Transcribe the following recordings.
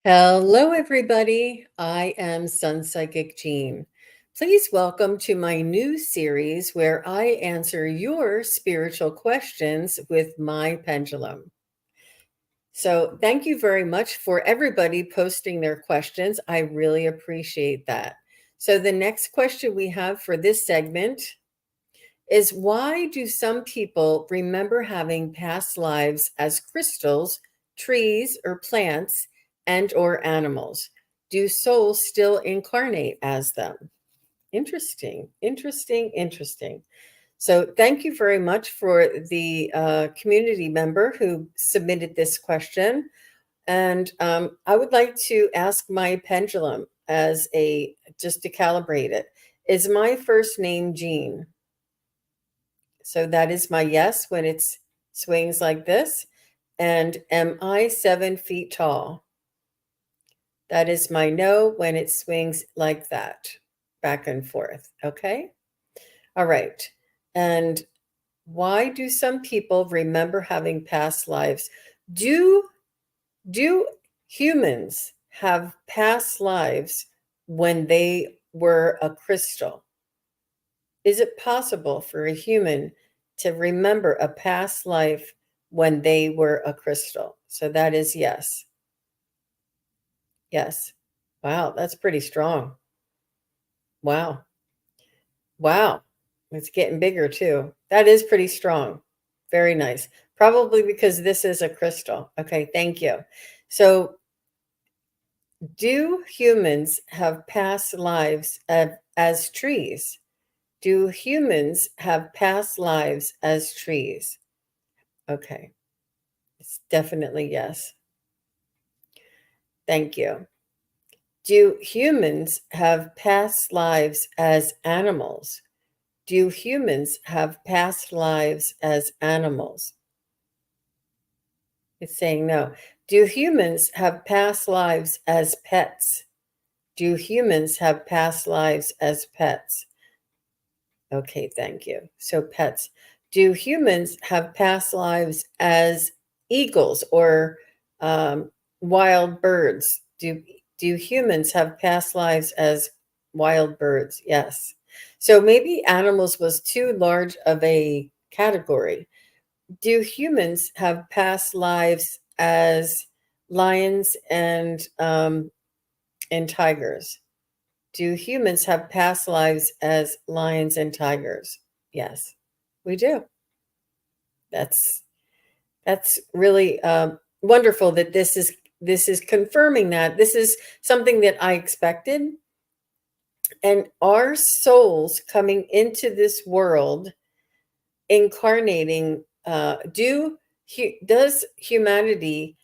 Hello, everybody. I am Sun Psychic Jean. Please welcome to my new series where I answer your spiritual questions with my pendulum. So, thank you very much for everybody posting their questions. I really appreciate that. So, the next question we have for this segment is why do some people remember having past lives as crystals, trees, or plants and or animals? Do souls still incarnate as them? Interesting, interesting, interesting. So thank you very much for the community member who submitted this question. And I would like to ask my pendulum just to calibrate it. Is my first name Jean? So that is my yes when it swings like this. And am I 7 feet tall? That is my no when it swings like that, back and forth. Okay. All right. And why do some people remember having past lives? Do do humans have past lives when they were a crystal? Is it possible for a human to remember a past life when they were a crystal? So that is yes. Yes. Wow, that's pretty strong. Wow. Wow. It's getting bigger too. That is pretty strong. Very nice. Probably because this is a crystal. Okay, thank you. So, do humans have past lives as trees? Do humans have past lives as trees? Okay. It's definitely yes. Thank you. Do humans have past lives as animals? Do humans have past lives as animals? It's saying no. Do humans have past lives as pets? Do humans have past lives as pets? Okay, thank you. So, pets. Do humans have past lives as eagles or wild birds? Do humans have past lives as wild birds? Yes. So maybe animals was too large of a category. Do humans have past lives as lions and tigers? Do humans have past lives as lions and tigers? Yes, we do. That's that's really wonderful that this is confirming that this is something that I expected, and our souls coming into this world, incarnating. Does humanity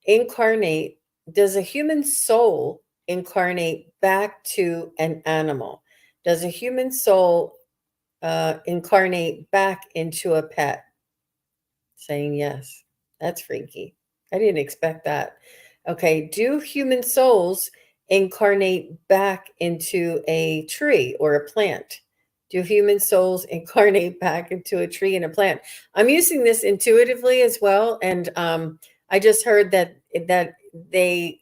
incarnate? Does a human soul incarnate back to an animal? Does a human soul incarnate back into a pet? Saying yes. That's freaky. I didn't expect that. Okay. Do human souls incarnate back into a tree or a plant? Do human souls incarnate back into a tree and a plant? I'm using this intuitively as well, and I just heard that they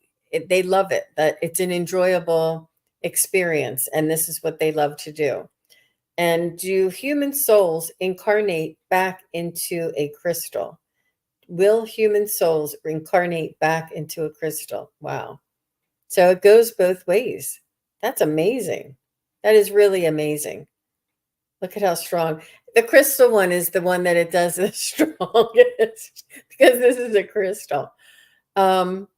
love it. That it's an enjoyable experience, and this is what they love to do. And do human souls incarnate back into a crystal? Will human souls reincarnate back into a crystal? Wow. So it goes both ways. That's amazing. That is really amazing. Look at how strong. The crystal one is the one that it does the strongest because this is a crystal. Um,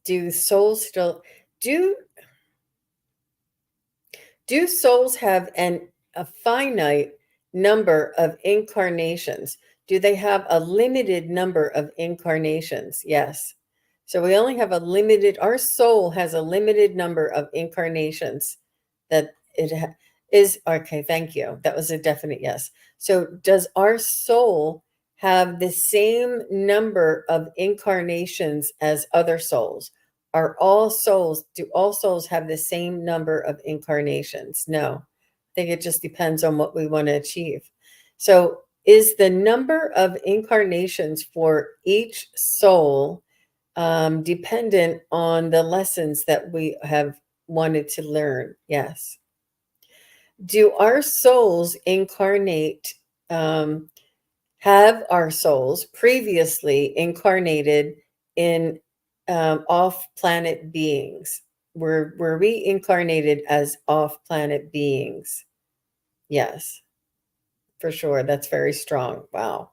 do souls still do Do souls have a finite number of incarnations? Do they have a limited number of incarnations? Yes. So we only have our soul has a limited number of incarnations that is. Okay, thank you. That was a definite yes. So does our soul have the same number of incarnations as other souls? Do all souls have the same number of incarnations? No. I think it just depends on what we want to achieve. So, is the number of incarnations for each soul dependent on the lessons that we have wanted to learn. Yes. Do our souls incarnate, um, have our souls previously incarnated in off planet beings? Were we incarnated as off planet beings? Yes, for sure. That's very strong. Wow.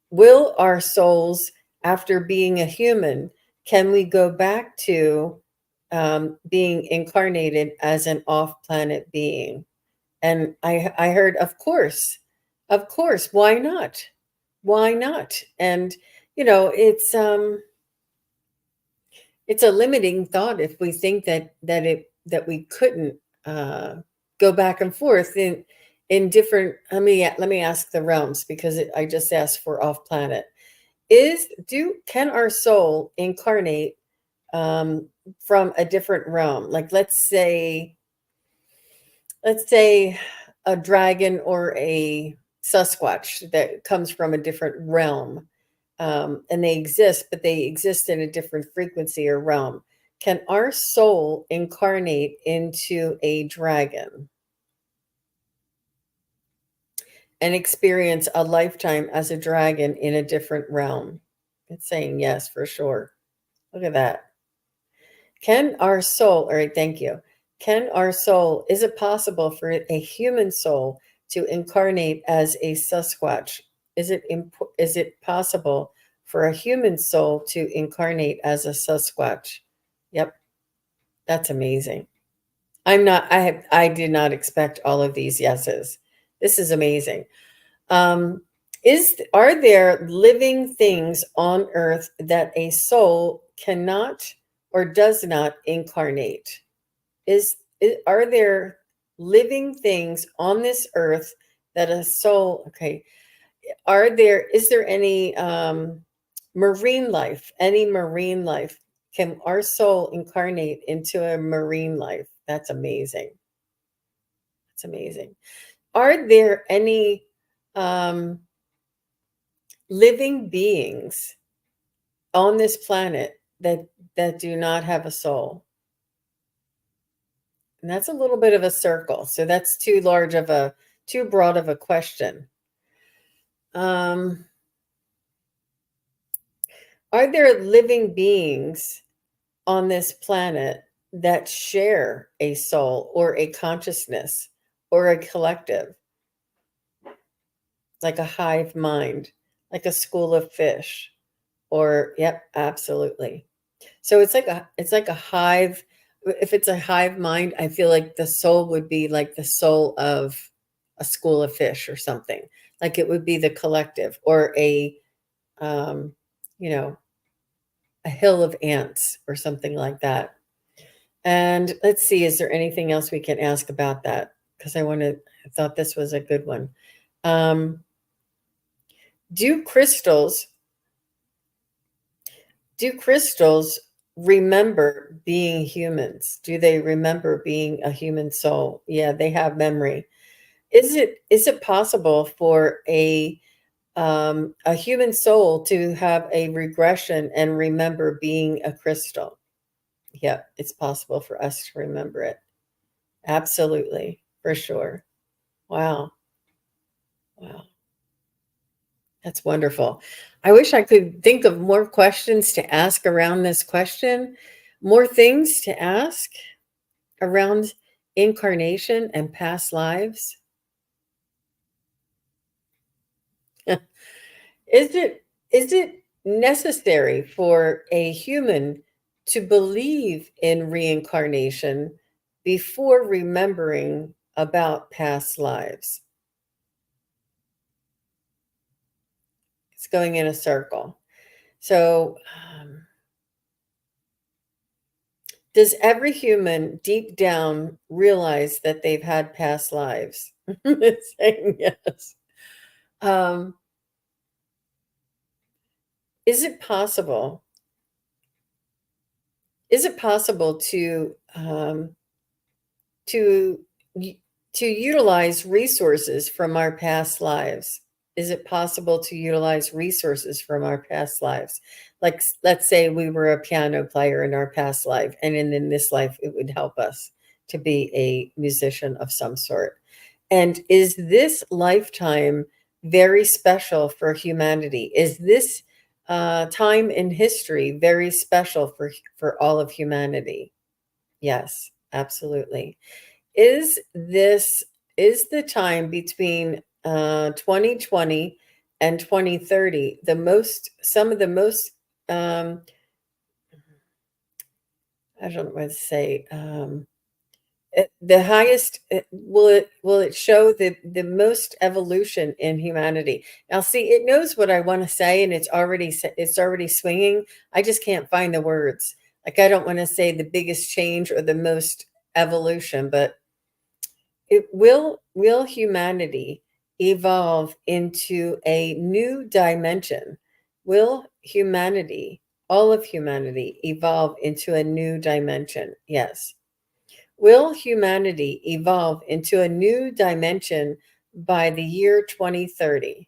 Will our souls, after being a human, can we go back to being incarnated as an off planet being? And I heard, of course, why not? Why not? And it's a limiting thought if we think that we couldn't uh, go back and forth in different. Let me ask the realms, because I just asked for off planet. Is do Can our soul incarnate um, from a different realm? Like, let's say a dragon or a Sasquatch that comes from a different realm, and they exist, but they exist in a different frequency or realm. Can our soul incarnate into a dragon and experience a lifetime as a dragon in a different realm? It's saying yes, for sure. Look at that. All right, thank you. Is it possible for a human soul to incarnate as a Sasquatch? Is it possible for a human soul to incarnate as a Sasquatch? Yep, that's amazing. I did not expect all of these yeses. This is amazing. Um, are there living things on earth that a soul cannot or does not incarnate? Are there living things on this earth that a soul, okay, is there any marine life? Can our soul incarnate into a marine life? That's amazing. That's amazing. Are there any um, living beings on this planet that do not have a soul? And that's a little bit of a circle. So that's too broad of a question. Um, are there living beings on this planet that share a soul or a consciousness or a collective, like a hive mind, like a school of fish? Or, yep, absolutely. So it's like a hive. If it's a hive mind, I feel like the soul would be like the soul of a school of fish or something. Like it would be the collective, or um, you know, a hill of ants or something like that. And let's see, is there anything else we can ask about that? Because I thought this was a good one. Um, do crystals Do crystals remember being humans? Do they remember being a human soul? Yeah, they have memory. Is it possible for a human soul to have a regression and remember being a crystal? Yeah, it's possible for us to remember it. Absolutely, for sure. Wow. Wow. That's wonderful. I wish I could think of more questions to ask around this question, more things to ask around incarnation and past lives. Is it necessary for a human to believe in reincarnation before remembering about past lives? It's going in a circle. So, does every human deep down realize that they've had past lives? It's saying yes. Um, is it possible? Is it possible to to utilize resources from our past lives? is it possible to utilize resources from our past lives? Like, let's say we were a piano player in our past life, and in this life, it would help us to be a musician of some sort. And is this lifetime very special for humanity? Is this time in history very special for all of humanity? Yes, absolutely. Is this is the time between 2020 and 2030 the most some of the most I don't know what to say, the highest, will it show the most evolution in humanity? Now, see, it knows what I want to say, and it's already swinging. I just can't find the words. Like, I don't want to say the biggest change or the most evolution, but it will humanity evolve into a new dimension? Will humanity, all of humanity, evolve into a new dimension? Yes. Will humanity evolve into a new dimension by the year 2030?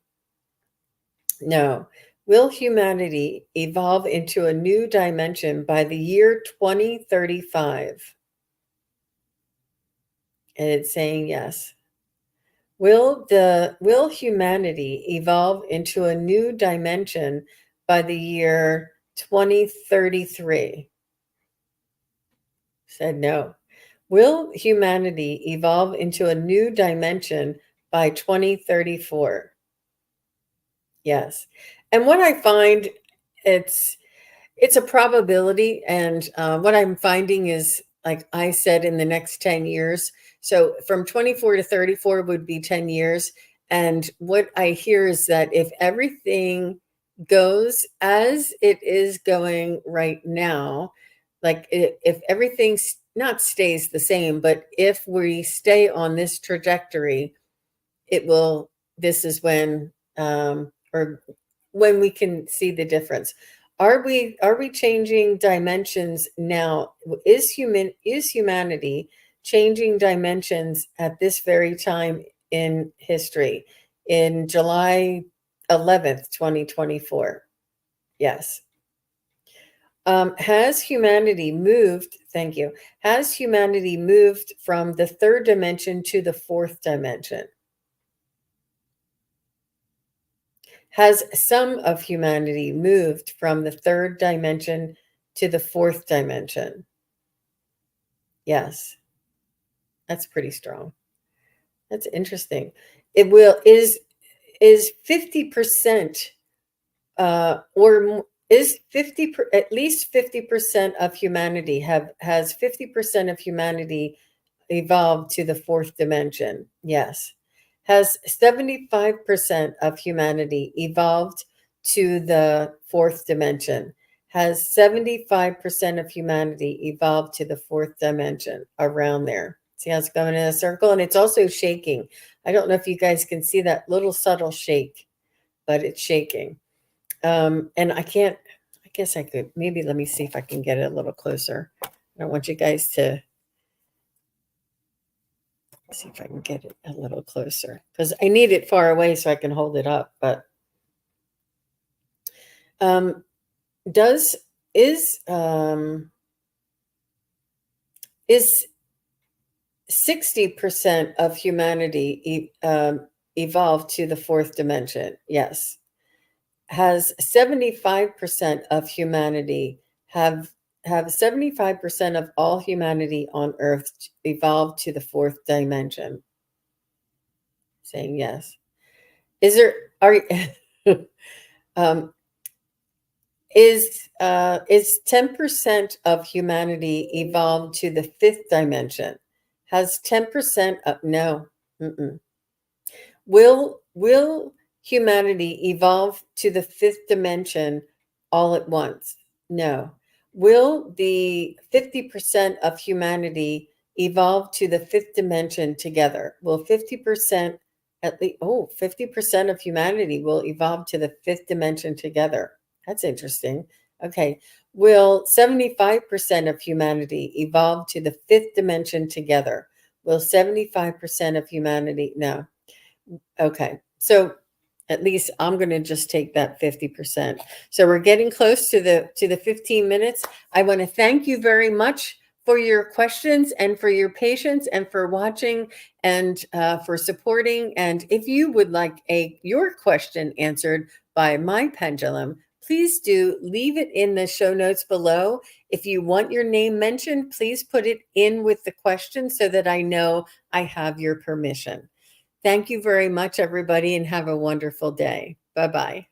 No. Will humanity evolve into a new dimension by the year 2035? And it's saying yes. Will humanity evolve into a new dimension by the year 2033? Said no. Will humanity evolve into a new dimension by 2034? Yes. And what I find, it's it's a probability, and what I'm finding is, like I said, in the next 10 years. So from 24 to 34 would be 10 years. And what I hear is that if everything goes as it is going right now, like if everything not stays the same, but if we stay on this trajectory, it will, this is when, or when we can see the difference. Are we changing dimensions now? Is humanity changing dimensions at this very time in history, in July 11th, 2024? Yes. Has humanity moved, thank you, has humanity moved from the third dimension to the fourth dimension? Has some of humanity moved from the third dimension to the fourth dimension? Yes, that's pretty strong. That's interesting. It will is 50% is 50 at least 50% of humanity has 50% of humanity evolved to the fourth dimension? Yes. Has 75% of humanity evolved to the fourth dimension? Has 75% of humanity evolved to the fourth dimension? Around there. See how it's going in a circle? And it's also shaking. I don't know if you guys can see that little subtle shake, but it's shaking. And I can't, I guess I could, maybe let me see if I can get it a little closer. I don't want you guys to see if I can get it a little closer, because I need it far away so I can hold it up. But um, does is 60% of humanity evolved to the fourth dimension? Yes. Has 75% of humanity have 75% of all humanity on Earth evolved to the fourth dimension? Saying yes. Is there are is 10% of humanity evolved to the fifth dimension? Has 10% of, no. Mm-mm. Will humanity evolve to the fifth dimension all at once? No. Will the 50% of humanity evolve to the fifth dimension together? Will 50% at least, 50% of humanity will evolve to the fifth dimension together? That's interesting. Okay. Will 75% of humanity evolve to the fifth dimension together? Will 75% of humanity? No. Okay. So At least I'm going to just take that 50%. So we're getting close to the 15 minutes. I want to thank you very much for your questions and for your patience and for watching and for supporting. And if you would like your question answered by my pendulum, please do leave it in the show notes below. If you want your name mentioned, please put it in with the question so that I know I have your permission. Thank you very much, everybody, and have a wonderful day. Bye-bye.